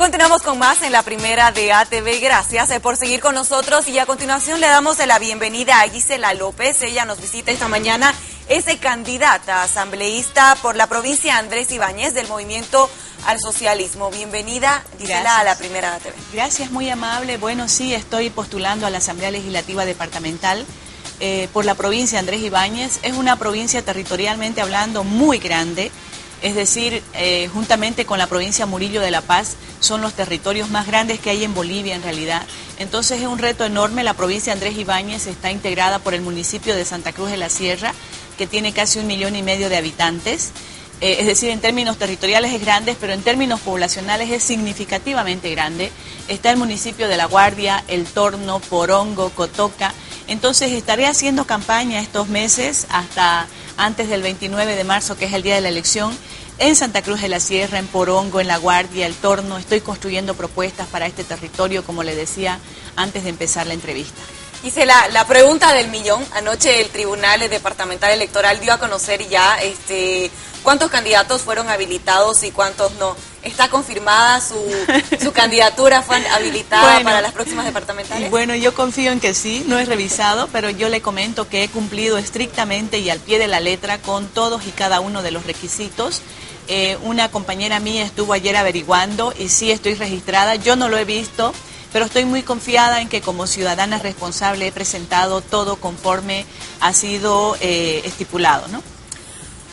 Continuamos con más en la primera de ATV. Gracias por seguir con nosotros y a continuación le damos la bienvenida a Gisela López. Ella nos visita esta mañana, es candidata asambleísta por la provincia Andrés Ibáñez del Movimiento al Socialismo. Bienvenida, Gisela, Gracias. a la primera de ATV. Gracias, muy amable. Bueno, sí, estoy postulando a la Asamblea Legislativa Departamental por la provincia Andrés Ibáñez. Es una provincia territorialmente hablando muy grande. Es decir, juntamente con la provincia Murillo de La Paz, son los territorios más grandes que hay en Bolivia en realidad. Entonces es un reto enorme. La provincia Andrés Ibáñez está integrada por el municipio de Santa Cruz de la Sierra, que tiene casi 1,5 millones de habitantes. Es decir, en términos territoriales es grande, pero en términos poblacionales es significativamente grande. Está el municipio de La Guardia, El Torno, Porongo, Cotoca. Entonces estaré haciendo campaña estos meses hasta antes del 29 de marzo, que es el día de la elección, en Santa Cruz de la Sierra, en Porongo, en La Guardia, El Torno. Estoy construyendo propuestas para este territorio, como le decía antes de empezar la entrevista. Gisela, la pregunta del millón. Anoche el Tribunal Departamental Electoral dio a conocer ya cuántos candidatos fueron habilitados y cuántos no. ¿Está confirmada su candidatura? ¿Fue habilitada para las próximas departamentales? Bueno, yo confío en que sí, no he revisado, pero yo le comento que he cumplido estrictamente y al pie de la letra con todos y cada uno de los requisitos. Una compañera mía estuvo ayer averiguando y sí estoy registrada, yo no lo he visto, pero estoy muy confiada en que como ciudadana responsable he presentado todo conforme ha sido estipulado, ¿no?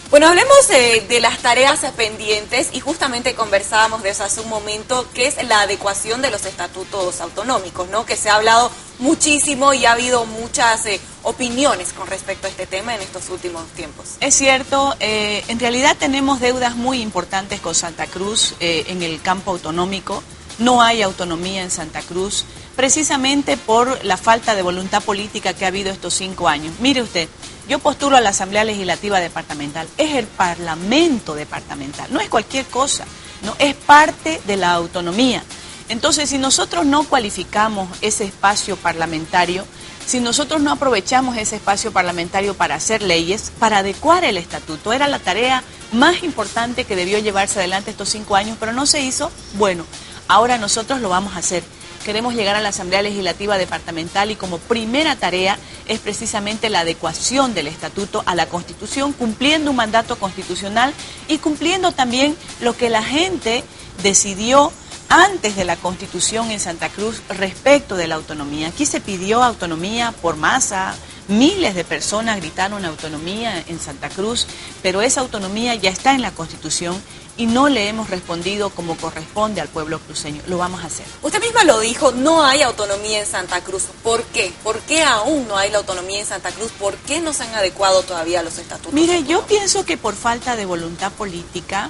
Bueno, hablemos de las tareas pendientes y justamente conversábamos de eso hace un momento, que es la adecuación de los estatutos autonómicos, ¿no? Que se ha hablado muchísimo y ha habido muchas opiniones con respecto a este tema en estos últimos tiempos. Es cierto, en realidad tenemos deudas muy importantes con Santa Cruz en el campo autonómico. No hay autonomía en Santa Cruz, precisamente por la falta de voluntad política que ha habido estos 5 años. Mire usted, yo postulo a la Asamblea Legislativa Departamental, es el Parlamento Departamental, no es cualquier cosa, no es parte de la autonomía. Entonces, si nosotros no cualificamos ese espacio parlamentario, si nosotros no aprovechamos ese espacio parlamentario para hacer leyes, para adecuar el estatuto, era la tarea más importante que debió llevarse adelante estos 5 años, pero no se hizo. Bueno, ahora nosotros lo vamos a hacer. Queremos llegar a la Asamblea Legislativa Departamental y como primera tarea es precisamente la adecuación del estatuto a la Constitución, cumpliendo un mandato constitucional y cumpliendo también lo que la gente decidió antes de la Constitución en Santa Cruz respecto de la autonomía. Aquí se pidió autonomía por masa, miles de personas gritaron autonomía en Santa Cruz, pero esa autonomía ya está en la Constitución y no le hemos respondido como corresponde al pueblo cruceño. Lo vamos a hacer. Usted misma lo dijo, no hay autonomía en Santa Cruz. ¿Por qué? ¿Por qué aún no hay la autonomía en Santa Cruz? ¿Por qué no se han adecuado todavía los estatutos? Mire, yo pienso que por falta de voluntad política,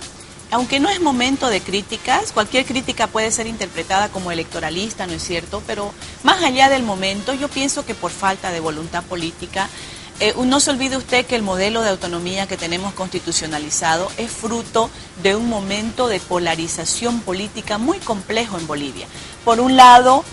aunque no es momento de críticas, cualquier crítica puede ser interpretada como electoralista, ¿no es cierto? Pero más allá del momento, yo pienso que por falta de voluntad política, no se olvide usted que el modelo de autonomía que tenemos constitucionalizado es fruto de un momento de polarización política muy complejo en Bolivia. Por un lado,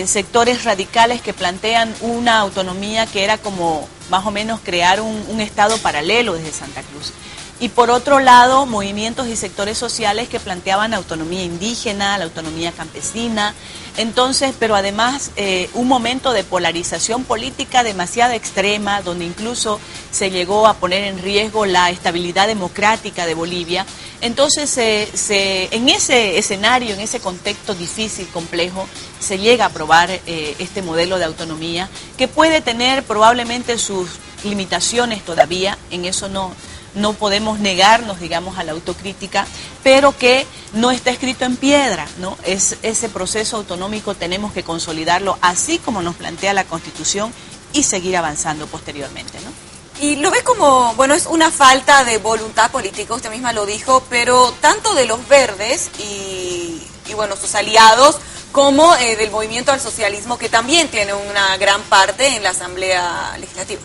sectores radicales que plantean una autonomía que era como más o menos crear un estado paralelo desde Santa Cruz. Y por otro lado, movimientos y sectores sociales que planteaban autonomía indígena, la autonomía campesina. Entonces, pero además un momento de polarización política demasiado extrema, donde incluso se llegó a poner en riesgo la estabilidad democrática de Bolivia. Entonces, en ese escenario, en ese contexto difícil, complejo, se llega a aprobar este modelo de autonomía, que puede tener probablemente sus limitaciones todavía, en eso no podemos negarnos, digamos, a la autocrítica, pero que no está escrito en piedra, ¿no? Ese proceso autonómico tenemos que consolidarlo así como nos plantea la Constitución y seguir avanzando posteriormente, ¿no? Y lo ve como, bueno, es una falta de voluntad política, usted misma lo dijo, pero tanto de los verdes y bueno, sus aliados, como del movimiento al socialismo, que también tiene una gran parte en la Asamblea Legislativa.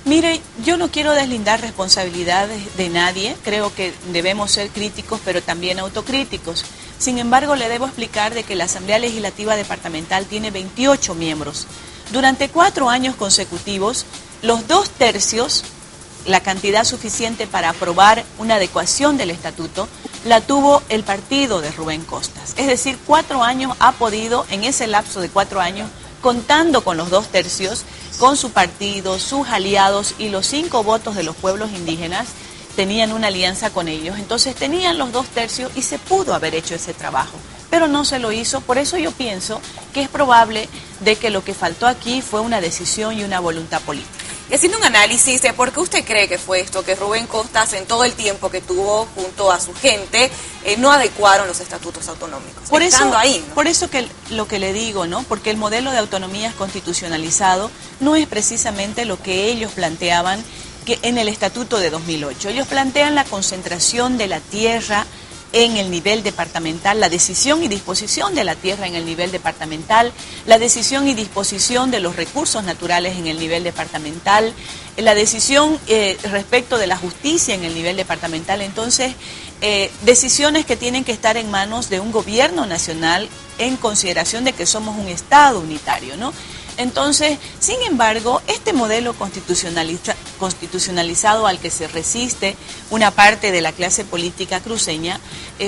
Mire, yo no quiero deslindar responsabilidades de nadie, creo que debemos ser críticos, pero también autocríticos. Sin embargo, le debo explicar de que la Asamblea Legislativa Departamental tiene 28 miembros. Durante 4 años consecutivos, los 2/3, la cantidad suficiente para aprobar una adecuación del estatuto, la tuvo el partido de Rubén Costas. Es decir, 4 años ha podido, en ese lapso de 4 años, contando con los 2/3, con su partido, sus aliados y los 5 votos de los pueblos indígenas, tenían una alianza con ellos. Entonces tenían los 2/3 y se pudo haber hecho ese trabajo, pero no se lo hizo. Por eso yo pienso que es probable de que lo que faltó aquí fue una decisión y una voluntad política. Y haciendo un análisis de por qué usted cree que fue esto, que Rubén Costas en todo el tiempo que tuvo junto a su gente no adecuaron los estatutos autonómicos. Por eso, ahí, ¿no? por eso que lo que le digo, ¿no? Porque el modelo de autonomías constitucionalizado no es precisamente lo que ellos planteaban que en el estatuto de 2008. Ellos plantean la concentración de la tierra en el nivel departamental, la decisión y disposición de la tierra en el nivel departamental, la decisión y disposición de los recursos naturales en el nivel departamental, la decisión respecto de la justicia en el nivel departamental. Entonces, decisiones que tienen que estar en manos de un gobierno nacional en consideración de que somos un Estado unitario, ¿no? Entonces, sin embargo, este modelo constitucionalizado al que se resiste una parte de la clase política cruceña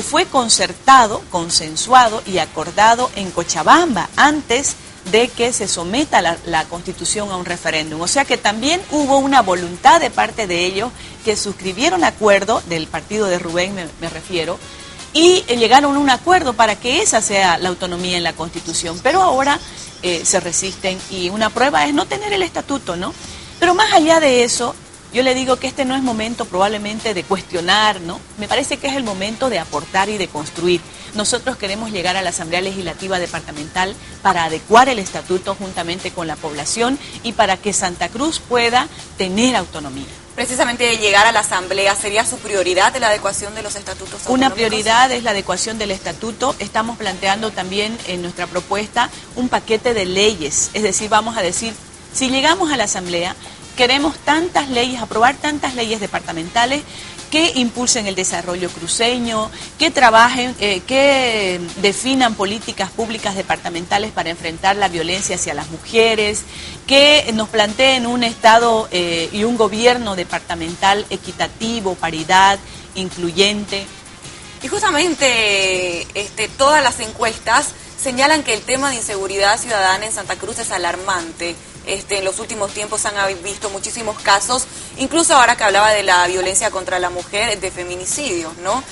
fue concertado, consensuado y acordado en Cochabamba antes de que se someta la Constitución a un referéndum. O sea que también hubo una voluntad de parte de ellos que suscribieron acuerdo, del partido de Rubén me refiero, y llegaron a un acuerdo para que esa sea la autonomía en la Constitución. Pero ahora se resisten y una prueba es no tener el estatuto, ¿no? Pero más allá de eso, yo le digo que este no es momento probablemente de cuestionar, ¿no? Me parece que es el momento de aportar y de construir. Nosotros queremos llegar a la Asamblea Legislativa Departamental para adecuar el estatuto juntamente con la población y para que Santa Cruz pueda tener autonomía. Precisamente llegar a la Asamblea, ¿sería su prioridad la adecuación de los estatutos autonómicos? Una prioridad es la adecuación del estatuto. Estamos planteando también en nuestra propuesta un paquete de leyes. Es decir, vamos a decir, si llegamos a la Asamblea, queremos tantas leyes, aprobar tantas leyes departamentales que impulsen el desarrollo cruceño, que trabajen, que definan políticas públicas departamentales para enfrentar la violencia hacia las mujeres, que nos planteen un Estado y un gobierno departamental equitativo, paridad, incluyente. Y justamente todas las encuestas señalan que el tema de inseguridad ciudadana en Santa Cruz es alarmante. En los últimos tiempos se han visto muchísimos casos, incluso ahora que hablaba de la violencia contra la mujer, de feminicidios, ¿no?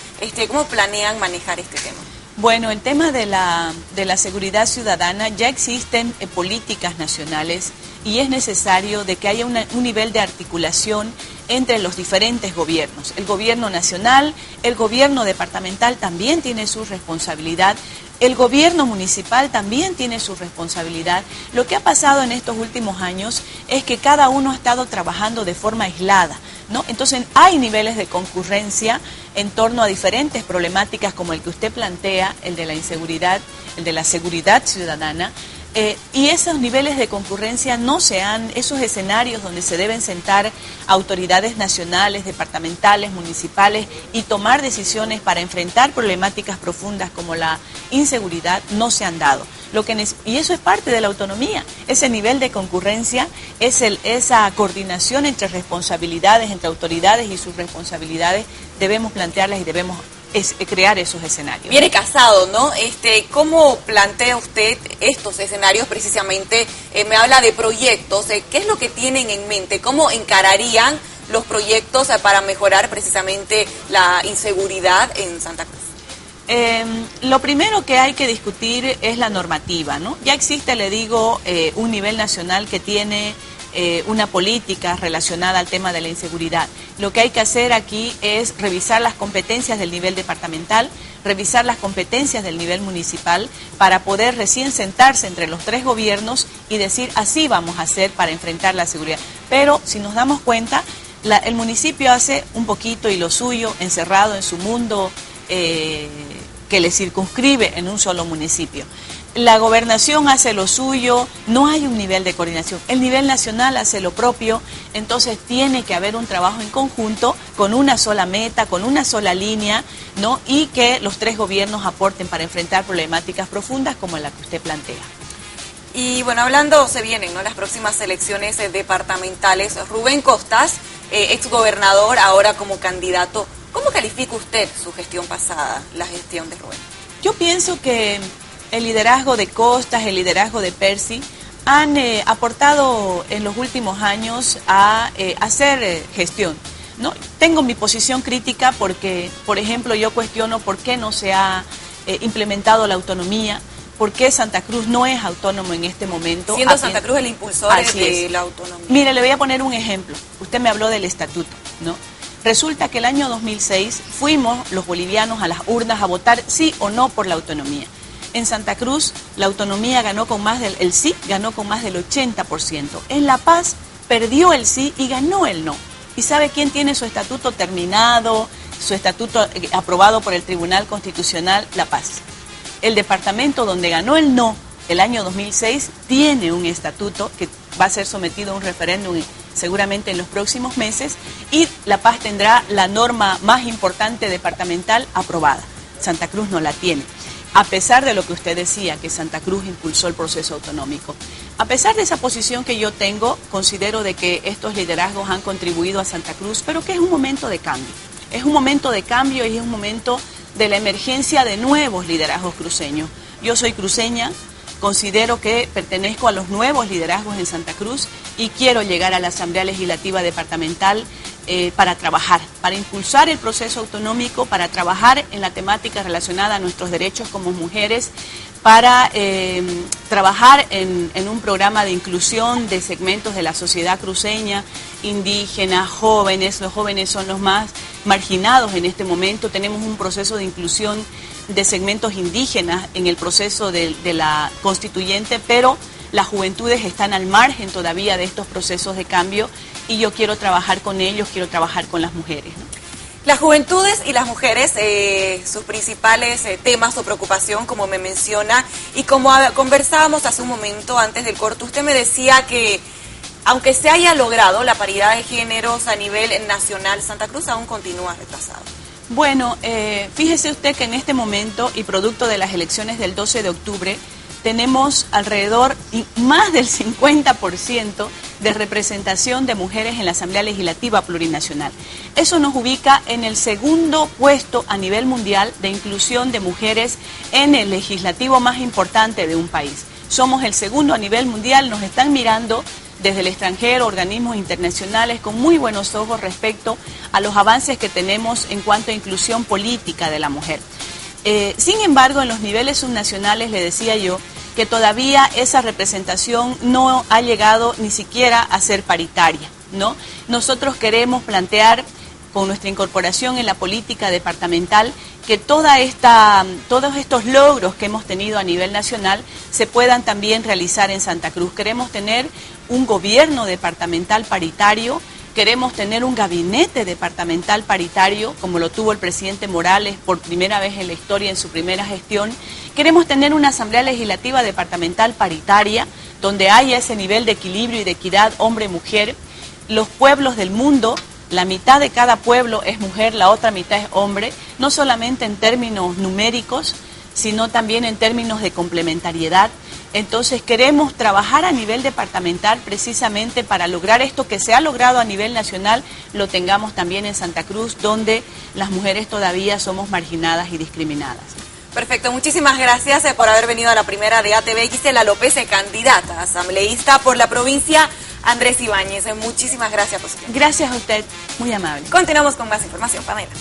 ¿Cómo planean manejar este tema? Bueno, el tema de la seguridad ciudadana, ya existen políticas nacionales y es necesario de que haya un nivel de articulación entre los diferentes gobiernos. El gobierno nacional, el gobierno departamental también tiene su responsabilidad. El gobierno municipal también tiene su responsabilidad. Lo que ha pasado en estos últimos años es que cada uno ha estado trabajando de forma aislada, ¿no? Entonces hay niveles de concurrencia en torno a diferentes problemáticas como el que usted plantea, el de la inseguridad, el de la seguridad ciudadana. Y esos niveles de concurrencia no se han, esos escenarios donde se deben sentar autoridades nacionales, departamentales, municipales y tomar decisiones para enfrentar problemáticas profundas como la inseguridad no se han dado. Y eso es parte de la autonomía, ese nivel de concurrencia, esa coordinación entre responsabilidades, entre autoridades y sus responsabilidades, debemos plantearlas y debemos crear esos escenarios. Viene Casado, ¿no? ¿Cómo plantea usted estos escenarios precisamente? Me habla de proyectos, ¿qué es lo que tienen en mente? ¿Cómo encararían los proyectos para mejorar precisamente la inseguridad en Santa Cruz? Lo primero que hay que discutir es la normativa, ¿no? Ya existe, le digo, un nivel nacional que tiene una política relacionada al tema de la inseguridad. Lo que hay que hacer aquí es revisar las competencias del nivel departamental, revisar las competencias del nivel municipal para poder recién sentarse entre los 3 gobiernos y decir así vamos a hacer para enfrentar la seguridad. Pero si nos damos cuenta, el municipio hace un poquito y lo suyo encerrado en su mundo que le circunscribe en un solo municipio. La gobernación hace lo suyo, no hay un nivel de coordinación. El nivel nacional hace lo propio, entonces tiene que haber un trabajo en conjunto con una sola meta, con una sola línea, ¿no? Y que los 3 gobiernos aporten para enfrentar problemáticas profundas como la que usted plantea. Y bueno, hablando, se vienen, ¿no?, las próximas elecciones departamentales. Rubén Costas, exgobernador, ahora como candidato ¿Cómo califica usted su gestión pasada, la gestión de Rubén? Yo pienso que el liderazgo de Costas, el liderazgo de Percy, han aportado en los últimos años a hacer gestión, ¿no? Tengo mi posición crítica porque, por ejemplo, yo cuestiono por qué no se ha implementado la autonomía, por qué Santa Cruz no es autónomo en este momento. Siendo Santa Cruz el impulsor de la autonomía. Mire, le voy a poner un ejemplo. Usted me habló del estatuto, ¿no? Resulta que el año 2006 fuimos los bolivianos a las urnas a votar sí o no por la autonomía. En Santa Cruz la autonomía ganó con más del, el sí ganó con más del 80%. En La Paz perdió el sí y ganó el no. ¿Y sabe quién tiene su estatuto terminado, su estatuto aprobado por el Tribunal Constitucional? La Paz. El departamento donde ganó el no el año 2006 tiene un estatuto que va a ser sometido a un referéndum seguramente en los próximos meses, y La Paz tendrá la norma más importante departamental aprobada. Santa Cruz no la tiene. A pesar de lo que usted decía, que Santa Cruz impulsó el proceso autonómico. A pesar de esa posición que yo tengo, considero de que estos liderazgos han contribuido a Santa Cruz, pero que es un momento de cambio. Es un momento de cambio y es un momento de la emergencia de nuevos liderazgos cruceños. Yo soy cruceña, considero que pertenezco a los nuevos liderazgos en Santa Cruz y quiero llegar a la Asamblea Legislativa Departamental para trabajar, para impulsar el proceso autonómico, para trabajar en la temática relacionada a nuestros derechos como mujeres, para trabajar en un programa de inclusión de segmentos de la sociedad cruceña, indígenas, jóvenes. Los jóvenes son los más marginados en este momento. Tenemos un proceso de inclusión de segmentos indígenas en el proceso de la constituyente, pero las juventudes están al margen todavía de estos procesos de cambio y yo quiero trabajar con ellos, quiero trabajar con las mujeres, ¿no? Las juventudes y las mujeres, sus principales temas o preocupación, como me menciona, y como conversábamos hace un momento antes del corte, usted me decía que aunque se haya logrado la paridad de géneros a nivel nacional, Santa Cruz aún continúa retrasado. Bueno, fíjese usted que en este momento, y producto de las elecciones del 12 de octubre, tenemos alrededor y más del 50% de representación de mujeres en la Asamblea Legislativa Plurinacional. Eso nos ubica en el segundo puesto a nivel mundial de inclusión de mujeres en el legislativo más importante de un país. Somos el segundo a nivel mundial, nos están mirando desde el extranjero, organismos internacionales, con muy buenos ojos respecto a los avances que tenemos en cuanto a inclusión política de la mujer. Sin embargo, en los niveles subnacionales, le decía yo, que todavía esa representación no ha llegado ni siquiera a ser paritaria, ¿no? Nosotros queremos plantear, con nuestra incorporación en la política departamental, que todos estos logros que hemos tenido a nivel nacional se puedan también realizar en Santa Cruz. Queremos tener un gobierno departamental paritario, queremos tener un gabinete departamental paritario, como lo tuvo el presidente Morales por primera vez en la historia en su primera gestión. Queremos tener una Asamblea Legislativa Departamental paritaria, donde haya ese nivel de equilibrio y de equidad hombre-mujer. Los pueblos del mundo, la mitad de cada pueblo es mujer, la otra mitad es hombre, no solamente en términos numéricos, sino también en términos de complementariedad. Entonces queremos trabajar a nivel departamental precisamente para lograr esto que se ha logrado a nivel nacional, lo tengamos también en Santa Cruz, donde las mujeres todavía somos marginadas y discriminadas. Perfecto, muchísimas gracias por haber venido a la primera de ATV. Gisela López, candidata asambleísta por la provincia Andrés Ibáñez. Muchísimas gracias por su tiempo. Gracias a usted, muy amable. Continuamos con más información, Pamela.